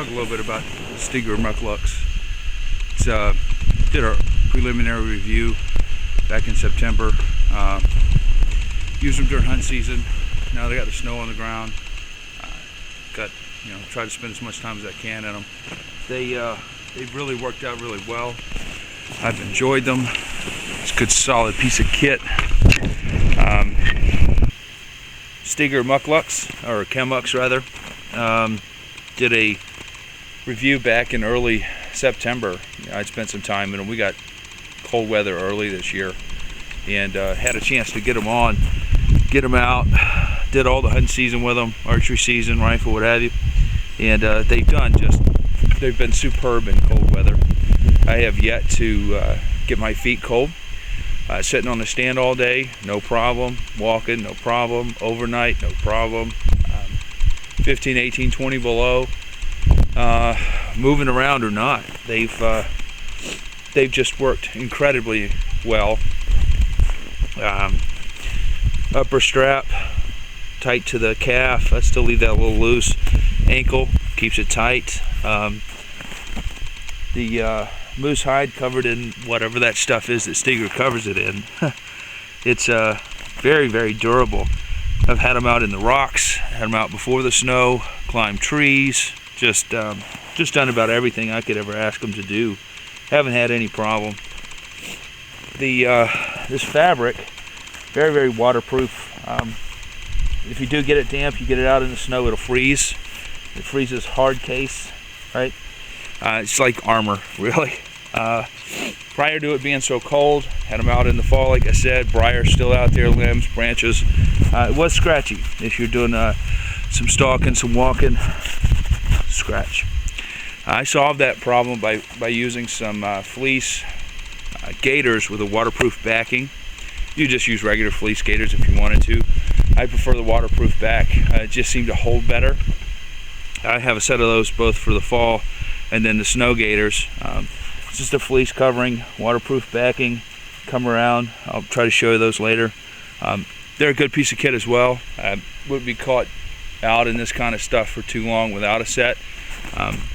talk a little bit about Stinger muclucs. Did a preliminary review back in September. Used them during hunt season. Now they got the snow on the ground. Try to spend as much time as I can in them. They've really worked out really well. I've enjoyed them. It's a good solid piece of kit. Stinger muclucs, or Camuks rather, did a review back in early September. I'd spent some time in them. We got cold weather early this year, and had a chance to get them out, did all the hunting season with them, archery season, rifle, what have you, and they've been superb in cold weather. I have yet to get my feet cold. Sitting on the stand all day, no problem. Walking, no problem. Overnight, no problem. 15, 18, 20 below. Moving around or not, they've just worked incredibly well. Upper strap tight to the calf. I still leave that a little loose. Ankle keeps it tight. The moose hide covered in whatever that stuff is that Stinger covers it in. It's very, very durable. I've had them out in the rocks, had them out before the snow, climbed trees, just done about everything I could ever ask them to do. Haven't had any problem. This fabric, very, very waterproof. If you do get it damp, you get it out in the snow, it'll freeze. It freezes hard case, right? It's like armor, really. Prior to it being so cold, had them out in the fall, like I said, briars still out there, limbs, branches. It was scratchy. If you're doing some stalking, some walking, scratch. I solved that problem by using some fleece gaiters with a waterproof backing. You just use regular fleece gaiters if you wanted to. I prefer the waterproof back. It just seemed to hold better. I have a set of those both for the fall and then the snow gaiters. It's just a fleece covering, waterproof backing. Come around, I'll try to show you those later. They're a good piece of kit as well. I wouldn't be caught out in this kind of stuff for too long without a set.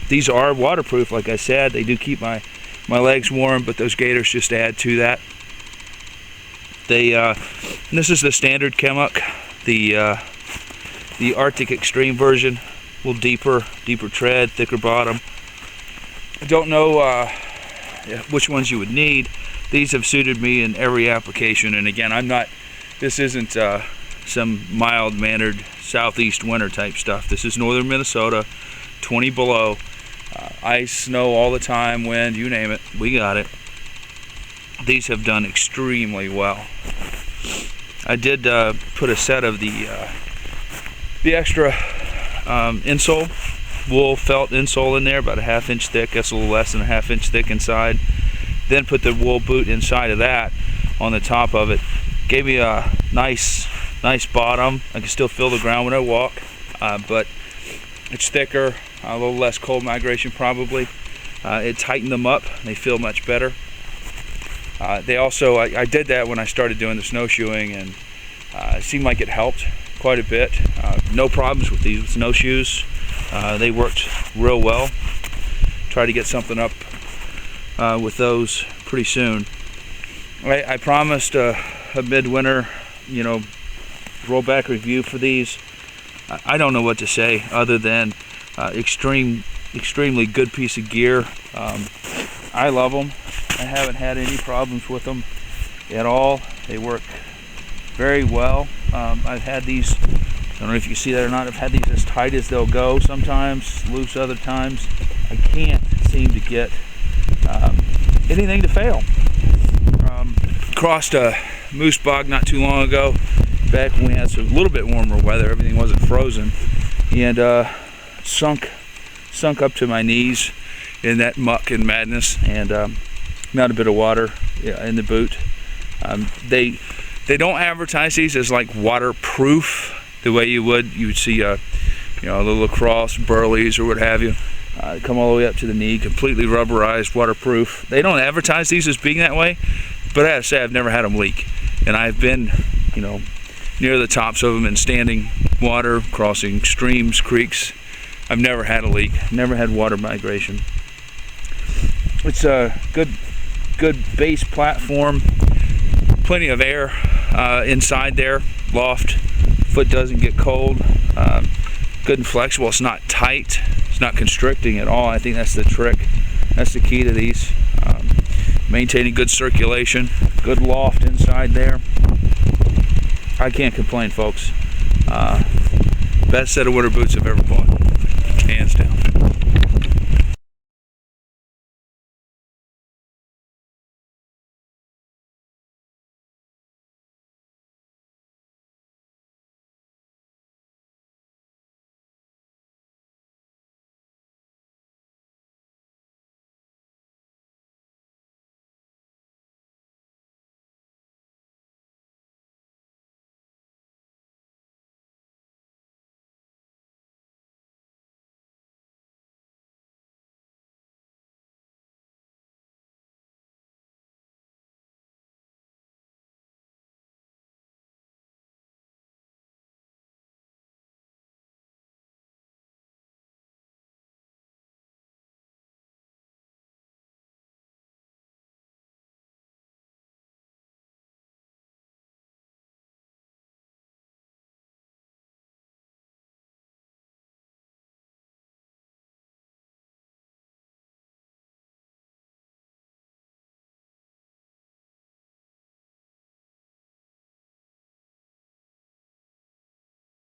These are waterproof, like I said. They do keep my legs warm, but those gaiters just add to that. This is the standard Camuk, the Arctic Extreme version, a little deeper tread, thicker bottom. I don't know which ones you would need. These have suited me in every application, and again, this isn't some mild-mannered southeast winter type stuff. This is northern Minnesota, 20 below, ice, snow all the time, wind, you name it, we got it. These have done extremely well. I did put a set of the extra insole, wool felt insole in there, about a 1/2 inch thick. That's a little less than a 1/2 inch thick inside. Then put the wool boot inside of that on the top of it. Gave me a nice bottom. I can still feel the ground when I walk, but it's thicker, a little less cold migration probably. It tightened them up. They feel much better. They also, I did that when I started doing the snowshoeing, and it seemed like it helped quite a bit. No problems with these snowshoes. They worked real well. Try to get something up with those pretty soon. I promised a midwinter, rollback review for these. I don't know what to say other than extremely good piece of gear. I love them. I haven't had any problems with them at all. They work very well. I've had these, I don't know if you see that or not, I've had these as tight as they'll go sometimes, loose other times. I can't seem to get anything to fail. Crossed a moose bog not too long ago, back when we had some little bit warmer weather, everything wasn't frozen, and sunk up to my knees in that muck and madness, and not a bit of water in the boot. They don't advertise these as like waterproof the way you would see the lacrosse burleys or what have you. Come all the way up to the knee, completely rubberized, waterproof. They don't advertise these as being that way, but I have to say I've never had them leak, and I've been near the tops of them in standing water, crossing streams, creeks. I've never had a leak, never had water migration. It's a good base platform, plenty of air inside there, loft, foot doesn't get cold, good and flexible. It's not tight, it's not constricting at all. I think that's the trick, that's the key to these. Maintaining good circulation, good loft inside there. I can't complain, folks. Best set of winter boots I've ever bought.